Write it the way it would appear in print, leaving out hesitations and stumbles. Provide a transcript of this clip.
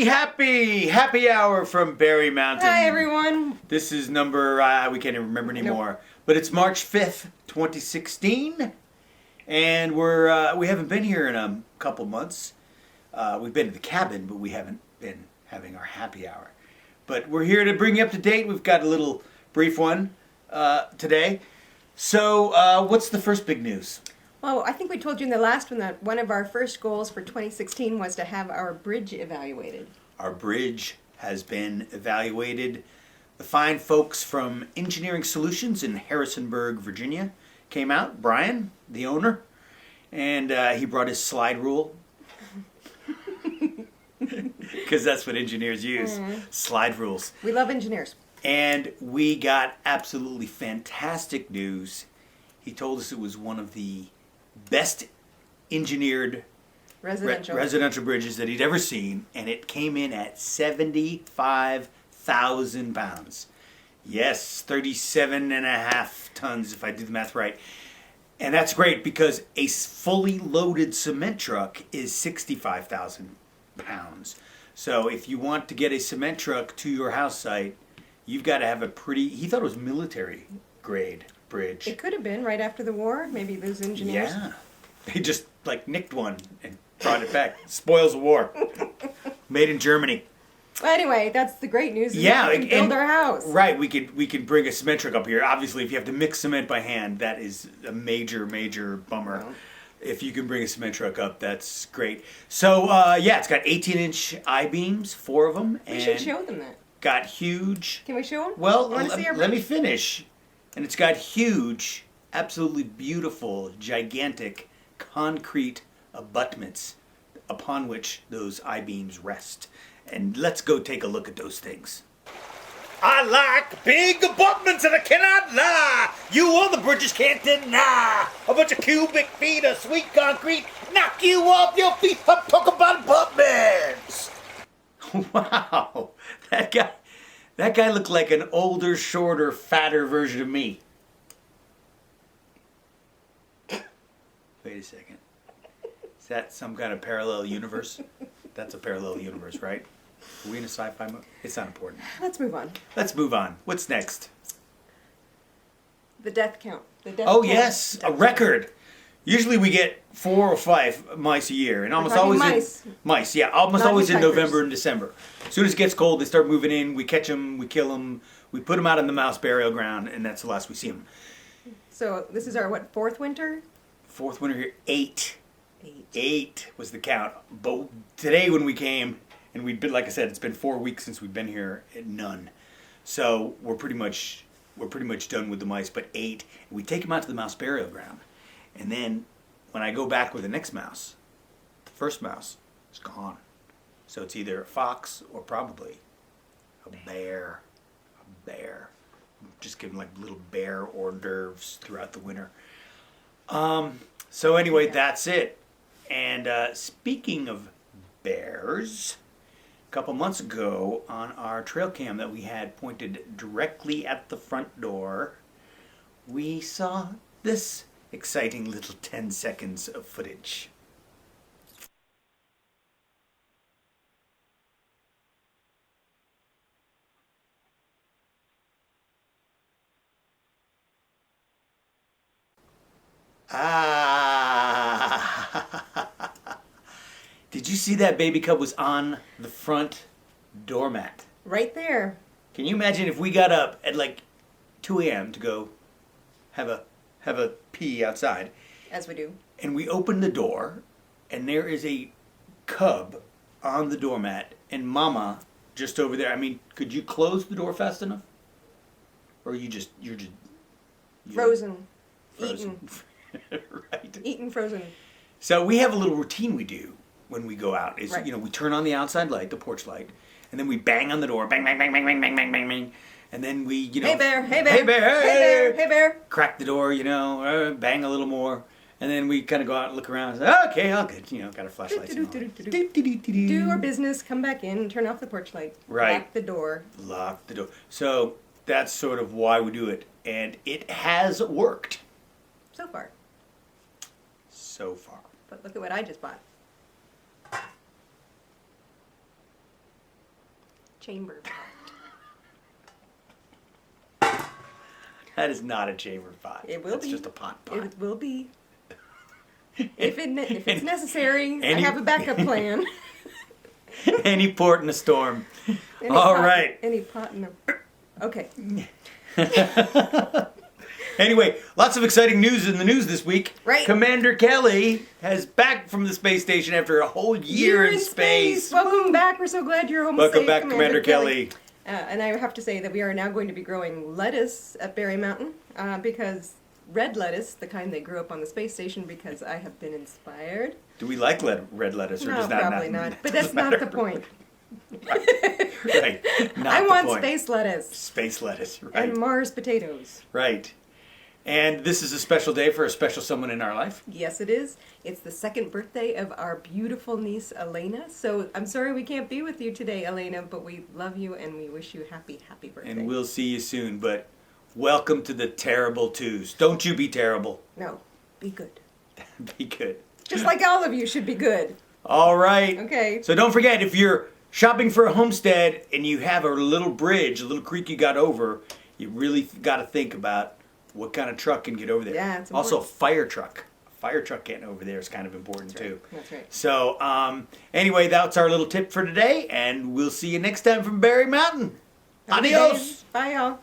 Happy hour from Berry Mountain. Hi, everyone. This is number, we can't even remember anymore. Nope. But it's March 5th, 2016. And we haven't been here in a couple months. We've been to the cabin, but we haven't been having our happy hour. But we're here to bring you up to date. We've got a little brief one today. So what's the first big news? Well, I think we told you in the last one that one of our first goals for 2016 was to have our bridge evaluated. Our bridge has been evaluated. The fine folks from Engineering Solutions in Harrisonburg, Virginia came out. Brian, the owner, and he brought his slide rule. Because that's what engineers use, slide rules. We love engineers. And we got absolutely fantastic news. He told us it was one of the best engineered residential bridges that he'd ever seen, and it came in at 75,000 pounds. Yes, 37.5 tons if I do the math right. And that's great because a fully loaded cement truck is 65,000 pounds. So if you want to get a cement truck to your house site, you've got to have a pretty, he thought it was military grade bridge. It could have been right after the war. Maybe those engineers. Yeah. They just nicked one and brought it back. Spoils of war. Made in Germany. Well, anyway, that's the great news. Yeah, we can build our house. Right, we could bring a cement truck up here. Obviously, if you have to mix cement by hand, that is a major bummer. Well, if you can bring a cement truck up, that's great. So, it's got 18-inch I-beams, 4 of them. We should show them that. Got huge. Can we show them? Well, let me finish. And it's got huge, absolutely beautiful, gigantic concrete abutments upon which those I-beams rest. And let's go take a look at those things. I like big abutments and I cannot lie. You on the bridges can't deny. A bunch of cubic feet of sweet concrete knock you off your feet. I'm talking about abutments. Wow, that guy looked like an older, shorter, fatter version of me. Wait a second. Is that some kind of parallel universe? That's a parallel universe, right? Are we in a sci-fi movie? It's not important. Let's move on. What's next? The death count. Yes, a record. Usually we get 4 or 5 mice a year, and almost always mice. Yeah, almost always in November and December. As soon as it gets cold, they start moving in. We catch them, we kill them, we put them out in the mouse burial ground, and that's the last we see them. So this is our fourth winter? Fourth winter here, 8. 8 was the count. But today when we came, and we'd been, like I said, it's been 4 weeks since we've been here, none. So we're pretty much done with the mice. But 8, we take them out to the mouse burial ground, and then when I go back with the next mouse, the first mouse is gone. So it's either a fox or probably a bear. Just giving little bear hors d'oeuvres throughout the winter. So anyway, that's it. And speaking of bears, a couple months ago on our trail cam that we had pointed directly at the front door, we saw this exciting little 10 seconds of footage. Did you see that baby cub was on the front doormat? Right there. Can you imagine if we got up at 2 a.m. to go have a pee outside? As we do. And we opened the door, and there is a cub on the doormat, and Mama just over there. I mean, could you close the door fast enough? Or you're just Frozen. Eaten. Right. Eaten frozen. So we have a little routine we do when we go out. Is right. We turn on the outside light, the porch light, and then we bang on the door, bang, bang, bang, bang, bang, bang, bang, bang, bang, and then we, hey bear, hey bear, hey bear, hey bear, hey bear, crack the door, bang a little more, and then we kind of go out and look around. And say, okay, all good, got our flashlights. Do our business, come back in, turn off the porch light, right. Lock the door. So that's sort of why we do it, and it has worked. So far. So far. But look at what I just bought. chamber pot. That is not a chamber pot. It will be. It's just a pot. It will be. If it's necessary, I have a backup plan. Any port in a storm. Any All pot, right. Any pot in a... Okay. Anyway, lots of exciting news in the news this week. Right. Commander Kelly has back from the space station after a whole year in space. Welcome back. We're so glad you're home Welcome safe, back, Commander Kelly. And I have to say that we are now going to be growing lettuce at Berry Mountain because red lettuce, the kind that grew up on the space station, because I have been inspired. Do we like red lettuce, or No, does that probably not. But that's doesn't not matter? the point. Right. Not I the want point. space lettuce Space lettuce, right. and Mars potatoes. Right. And this is a special day for a special someone in our life. Yes, it is. It's the second birthday of our beautiful niece, Elena. So I'm sorry we can't be with you today, Elena, but we love you and we wish you happy, happy birthday. And we'll see you soon, but welcome to the terrible twos. Don't you be terrible. No, be good. Be good. Just like all of you should be good. All right. Okay. So don't forget, if you're shopping for a homestead and you have a little bridge, a little creek you got over, you really got to think about what kind of truck can get over there. Yeah, it's also, important. fire truck. Fire truck getting over there is kind of important That's right. too. That's right. So anyway, that's our little tip for today, and we'll see you next time from Berry Mountain. Have a good day. Adios. Bye, y'all.